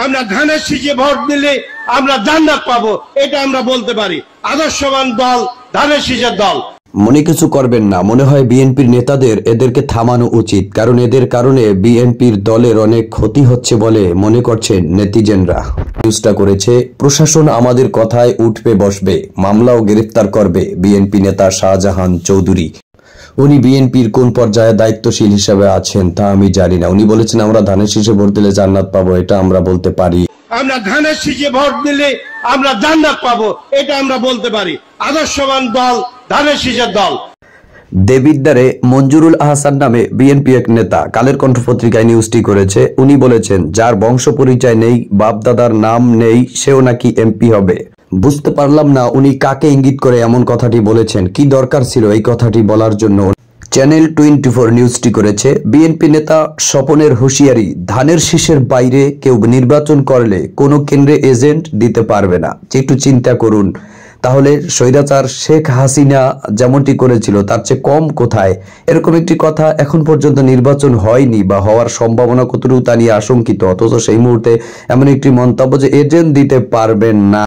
আমরা ধানের শীষে ভোট দিলে আমরা জান্নাত পাবো, এটা আমরা বলতে পারি। আদর্শবান দল ধানের শীষের দল। মনে কিছু করবেন না, মনে হয় বিএনপির নেতাদের এদেরকে থামানো উচিত, কারণ এদের কারণে বিএনপির দলের অনেক ক্ষতি হচ্ছে বলে মনে করছেন নেটিজেনরা। নিউজটা করেছে প্রশাসন আমাদের কথায় উঠবে বসবে, মামলাও গ্রেফতার করবে বিএনপি নেতা শাহজাহান চৌধুরী। উনি বিএনপির কোন পর্যায়ে দায়িত্বশীল হিসেবে আছেন তা আমি জানি না। উনি বলেছেন আমরা ধানের শীষে ভোট দিলে জান্নাত পাবো, এটা আমরা বলতে পারি। আমরা ধানের শীষে ভোট দিলে আমরা জান্নাত পাবো, এটা আমরা বলতে পারি। আদর্শবান দল ধানের শীষের দল। দেবিদ্বারে মঞ্জুরুল আহসান নামে বিএনপি এক নেতা কালের কণ্ঠ পত্রিকায় নিউজটি করেছে। উনি বলেছেন যার বংশ পরিচয় নেই, বাপ দাদার নাম নেই, সেও নাকি এমপি হবে। বুঝতে পারলাম না উনি কাকে ইঙ্গিত করে এমন কথাটি বলেছেন, কি দরকার ছিল এই কথাটি বলার জন্য। চ্যানেল 24 নিউজটি করেছে বিএনপি নেতা স্বপনের হুঁশিয়ারি, ধানের শীষের বাইরে কেউ নির্বাচন করলে কোনো কেন্দ্রে এজেন্ট দিতে পারবে না। একটু চিন্তা করুন, তাহলে স্বৈরাচার শেখ হাসিনা যেমনটি করেছিল তার চেয়ে কম কোথায়? এরকম একটি কথা এখন পর্যন্ত নির্বাচন হয়নি বা হওয়ার সম্ভাবনা কতটুকু তা নিয়ে আশঙ্কিত, অথচ সেই মুহূর্তে এমন একটি মন্তব্য যে এজেন্ট দিতে পারবেন না।